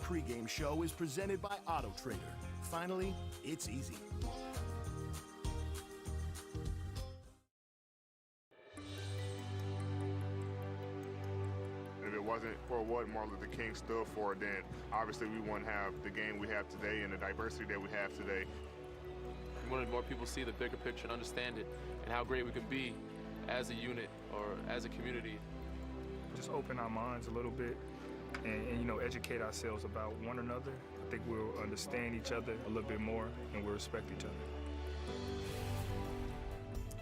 pregame show is presented by AutoTrader. Finally, it's easy. If it wasn't for what Martin Luther King stood for, then obviously we wouldn't have the game we have today and the diversity that we have today. We wanted more people to see the bigger picture and understand it and how great we can be as a unit or as a community. Just open our minds a little bit and you know, educate ourselves about one another. I think we'll understand each other a little bit more and we'll respect each other.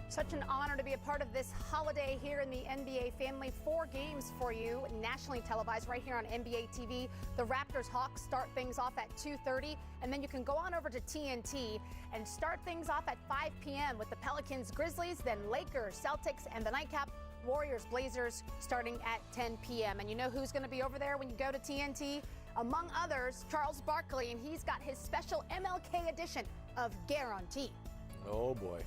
Such an honor to be a part of this holiday here in the NBA family. 4 games for you, nationally televised right here on NBA TV. The Raptors-Hawks start things off at 2:30, and then you can go on over to TNT and start things off at 5 p.m. with the Pelicans-Grizzlies, then Lakers, Celtics, and the nightcap, Warriors-Blazers, starting at 10 p.m. And you know who's going to be over there when you go to TNT? Among others, Charles Barkley, and he's got his special MLK edition of Guarantee. Oh, boy.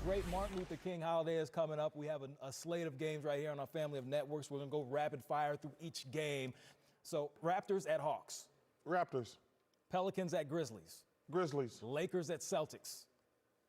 Great Martin Luther King holiday is coming up. We have a slate of games right here on our family of networks. We're going to go rapid fire through each game. So Raptors at Hawks. Raptors. Pelicans at Grizzlies. Grizzlies. Lakers at Celtics.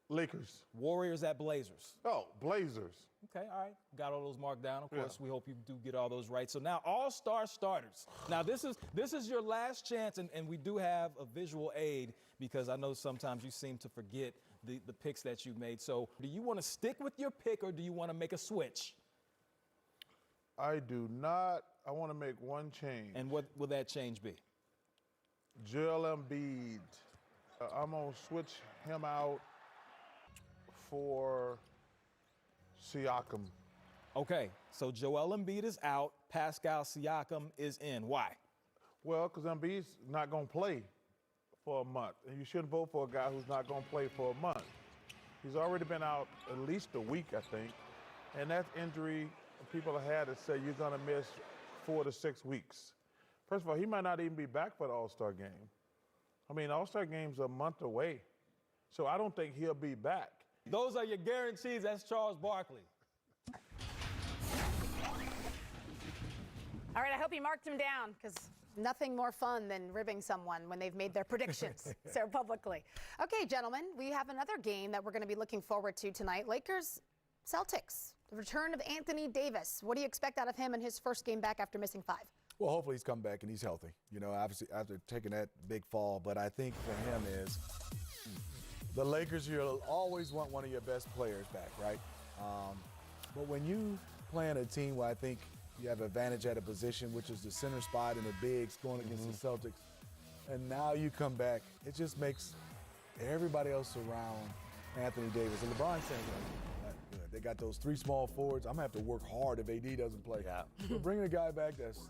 Lakers. Warriors at Blazers. Oh, Blazers. Okay, all right. Got all those marked down. Of course, we hope you do get all those right. So now all-star starters. Now this is your last chance, and we do have a visual aid because I know sometimes you seem to forget the picks that you've made. So do you want to stick with your pick or do you want to make a switch? I do not. I want to make one change. And what will that change be? Joel Embiid. I'm going to switch him out for Siakam. Okay, so Joel Embiid is out. Pascal Siakam is in. Why? Well, because Embiid's not going to play for a month. And you shouldn't vote for a guy who's not going to play for a month. He's already been out at least a week, I think. And that injury, people have had to say you're going to miss 4 to 6 weeks. First of all, he might not even be back for the All-Star game. I mean, All-Star game's a month away. So I don't think he'll be back. Those are your guarantees. That's Charles Barkley. All right, I hope you marked him down because nothing more fun than ribbing someone when they've made their predictions so publicly. Okay, gentlemen, we have another game that we're going to be looking forward to tonight. Lakers, Celtics, the return of Anthony Davis. What do you expect out of him in his first game back after missing 5? Well, hopefully he's come back and he's healthy. You know, obviously after taking that big fall. But I think for him is the Lakers, you'll always want one of your best players back, right? But when you play in a team where I think you have advantage at a position, which is the center spot and the bigs going against the Celtics, and now you come back, it just makes everybody else around Anthony Davis. And LeBron's saying, good. They got those 3 small forwards. I'm going to have to work hard if AD doesn't play. Yeah. So bringing a guy back that's,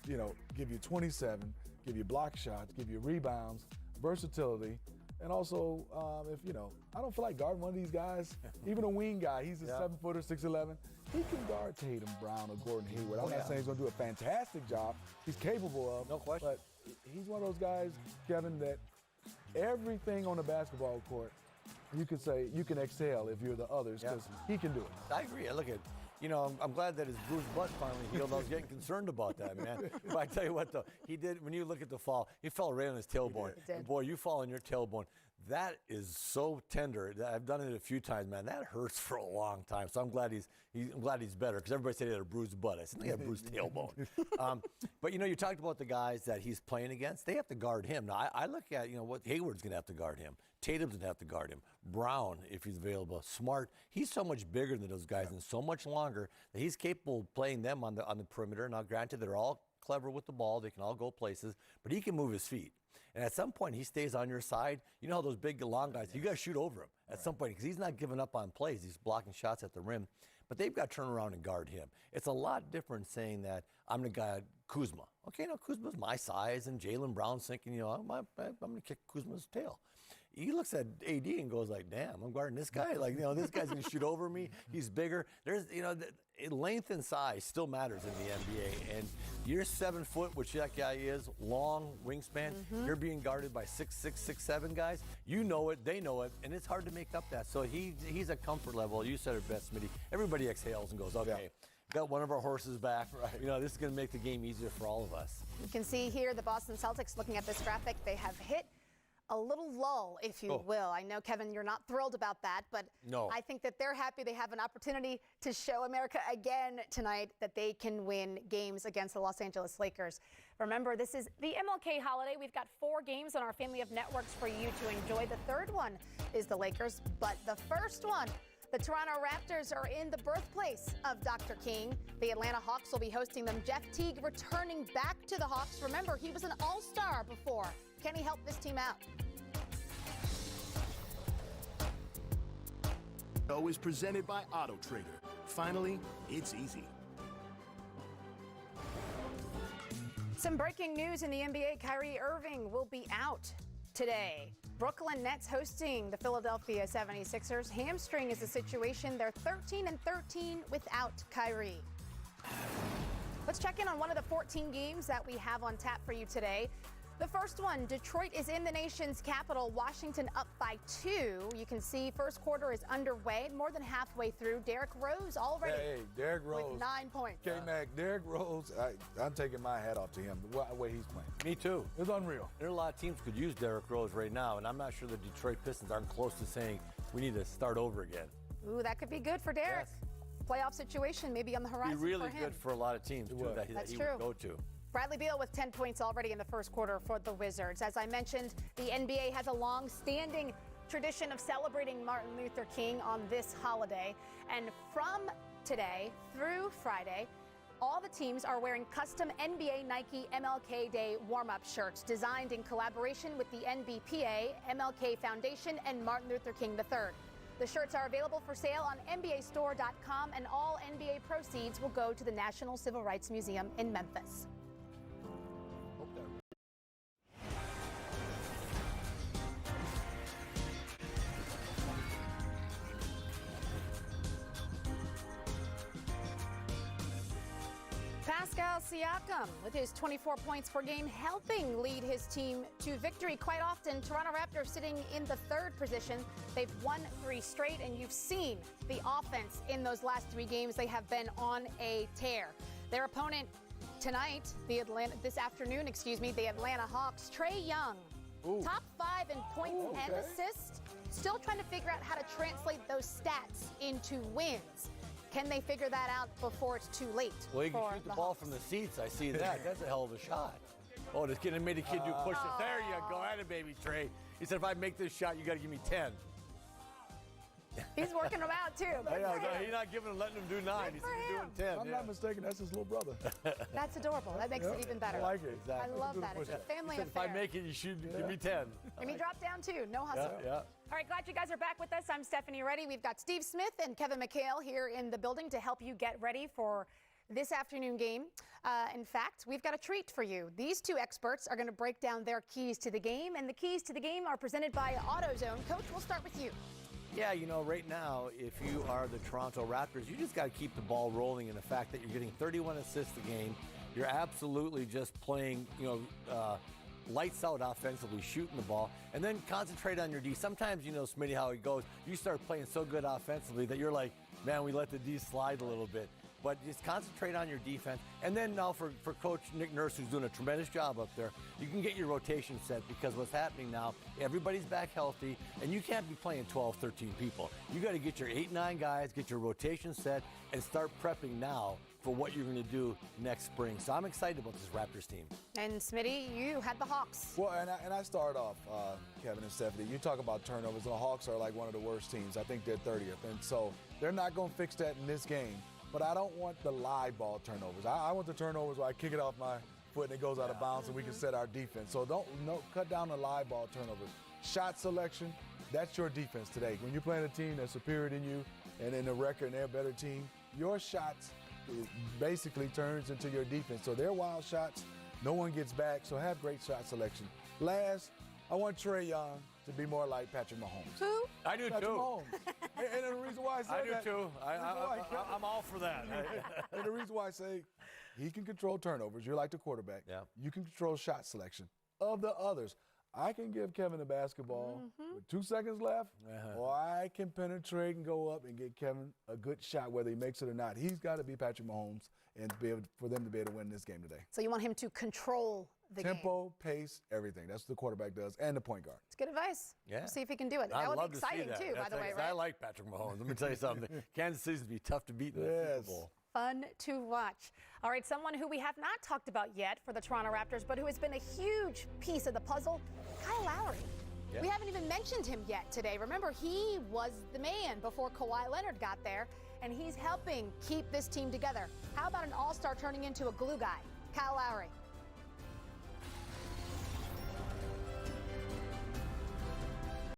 you know, give you 27, give you block shots, give you rebounds, versatility, and also, if, you know, I don't feel like guarding one of these guys, even a wing guy, he's a 7-footer, 6'11". He can guard Tatum, Brown, or Gordon Hayward. I'm not saying he's going to do a fantastic job. He's capable of. No question. But he's one of those guys, Kevin, that everything on the basketball court, you could say you can excel if you're the others because he can do it. I agree. Look at, you know, I'm glad that his bruised butt finally healed. I was getting concerned about that, man. But I tell you what, though, he did, when you look at the fall, he fell right on his tailbone. And boy, you fall on your tailbone. That is so tender. I've done it a few times, man. That hurts for a long time. So I'm glad he's better because everybody said he had a bruised butt. I said, he had a bruised tailbone. But, you know, you talked about the guys that he's playing against. They have to guard him. Now, I look at, you know, what Hayward's going to have to guard him. Tatum's going to have to guard him. Brown, if he's available. Smart. He's so much bigger than those guys and so much longer that he's capable of playing them on the perimeter. Now, granted, they're all clever with the ball. They can all go places. But he can move his feet. And at some point, he stays on your side. You know how those big, long guys, you got to shoot over him at some point because he's not giving up on plays. He's blocking shots at the rim. But they've got to turn around and guard him. It's a lot different saying that I'm the guy, Kuzma. Okay, no, Kuzma's my size, and Jaylen Brown's thinking, you know, I'm going to kick Kuzma's tail. He looks at AD and goes like, damn, I'm guarding this guy. Like, you know, this guy's going to shoot over me. He's bigger. There's, you know, length and size still matters in the NBA. And you're 7 foot, which that guy is, long wingspan. You're being guarded by 6'6", 6'7" guys. You know it, they know it, and it's hard to make up that. So he's a comfort level. You said it best, Smitty. Everybody exhales and goes, okay. got one of our horses back. Right. You know, this is going to make the game easier for all of us. You can see here the Boston Celtics, looking at this graphic, they have hit a little lull, if you will. I know, Kevin, you're not thrilled about that, but no. I think that they're happy they have an opportunity to show America again tonight that they can win games against the Los Angeles Lakers. Remember, this is the MLK holiday. We've got 4 games on our family of networks for you to enjoy. The third one is the Lakers, but the first one, the Toronto Raptors, are in the birthplace of Dr. King. The Atlanta Hawks will be hosting them. Jeff Teague returning back to the Hawks. Remember, he was an all-star before. Can he help this team out? Is presented by Auto Trader. Finally, it's easy. Some breaking news in the NBA. Kyrie Irving will be out today. Brooklyn Nets hosting the Philadelphia 76ers. Hamstring is a situation. They're 13-13 without Kyrie. Let's check in on one of the 14 games that we have on tap for you today. The first one, Detroit is in the nation's capital, Washington up by 2. You can see first quarter is underway, more than halfway through. Derrick Rose already Derrick Rose with 9 points. K-Mac, Derrick Rose, I'm taking my hat off to him, the way he's playing. Me too. It's unreal. There are a lot of teams could use Derrick Rose right now, and I'm not sure the Detroit Pistons aren't close to saying we need to start over again. Ooh, that could be good for Derrick. Yes. Playoff situation maybe on the horizon It'd be really for him. good for a lot of teams, too, that he would go to. Bradley Beal with 10 points already in the first quarter for the Wizards. As I mentioned, the NBA has a long-standing tradition of celebrating Martin Luther King on this holiday. And from today through Friday, all the teams are wearing custom NBA Nike MLK Day warm-up shirts designed in collaboration with the NBPA, MLK Foundation, and Martin Luther King III. The shirts are available for sale on NBAstore.com, and all NBA proceeds will go to the National Civil Rights Museum in Memphis. Pascal Siakam with his 24 points per game helping lead his team to victory. Quite often, Toronto Raptors sitting in the 3rd position. They've won 3 straight, and you've seen the offense in those last 3 games. They have been on a tear. Their opponent tonight, the Atlanta Hawks, Trae Young, top 5 in points and assists, still trying to figure out how to translate those stats into wins. Can they figure that out before it's too late? Well, you can shoot the ball from the seats. I see that. That's a hell of a shot. Oh, this kid made a kid do push it. There you go. At it, baby, Trae. He said, if I make this shot, you got to give me 10. He's working them out, too. He's not letting him do 9. He's doing 10. If I'm not mistaken, that's his little brother. That's adorable. That makes it even better. I like it. Exactly. I love that. It's a family affair. If I make it, you should give me 10. Let me drop down, too. No hustle. Yeah. All right, glad you guys are back with us. I'm Stephanie Reddy. We've got Steve Smith and Kevin McHale here in the building to help you get ready for this afternoon game. In fact, we've got a treat for you. These 2 experts are going to break down their keys to the game, and the keys to the game are presented by AutoZone. Coach, we'll start with you. Yeah, you know, right now, if you are the Toronto Raptors, you just got to keep the ball rolling, and the fact that you're getting 31 assists a game, you're absolutely just playing, lights out offensively, shooting the ball, and then concentrate on your D. Sometimes, Smitty, how it goes, you start playing so good offensively that you're like, man, we let the D slide a little bit. But just concentrate on your defense. And then now for Coach Nick Nurse, who's doing a tremendous job up there, you can get your rotation set, because what's happening now, everybody's back healthy, and you can't be playing 12, 13 people. You got to get your 8, 9 guys, get your rotation set, and start prepping now for what you're going to do next spring. So I'm excited about this Raptors team. And Smitty, you had the Hawks. Well, and I start off, Kevin and Stephanie, you talk about turnovers. The Hawks are like one of the worst teams. I think they're 30th. And so they're not going to fix that in this game. But I don't want the live ball turnovers. I want the turnovers where I kick it off my foot and it goes out of bounds and we can set our defense. So cut down the live ball turnovers. Shot selection, that's your defense today. When you're playing a team that's superior than you and in the record and they're a better team, your shots basically turns into your defense. So they're wild shots. No one gets back, so have great shot selection. Last, I want Trae Young to be more like Patrick Mahomes. Who? I do Patrick too. Mahomes. And the reason why I say that. I do too. I'm all for that. And the reason why I say he can control turnovers. You're like the quarterback. Yeah. You can control shot selection. Of the others, I can give Kevin the basketball with 2 seconds left, or I can penetrate and go up and get Kevin a good shot, whether he makes it or not. He's got to be Patrick Mahomes and for them to be able to win this game today. So you want him to control the Tempo, pace, everything. That's what the quarterback does, and the point guard. It's good advice. Yeah. We'll see if he can do it. I'd That would love be to see exciting, that. too, by the way, right? I like Patrick Mahomes. Let me tell you something. Kansas City's going to be tough to beat in the Super Bowl. Fun to watch. All right, someone who we have not talked about yet for the Toronto Raptors, but who has been a huge piece of the puzzle, Kyle Lowry. Yeah. We haven't even mentioned him yet today. Remember, he was the man before Kawhi Leonard got there, and he's helping keep this team together. How about an all-star turning into a glue guy? Kyle Lowry.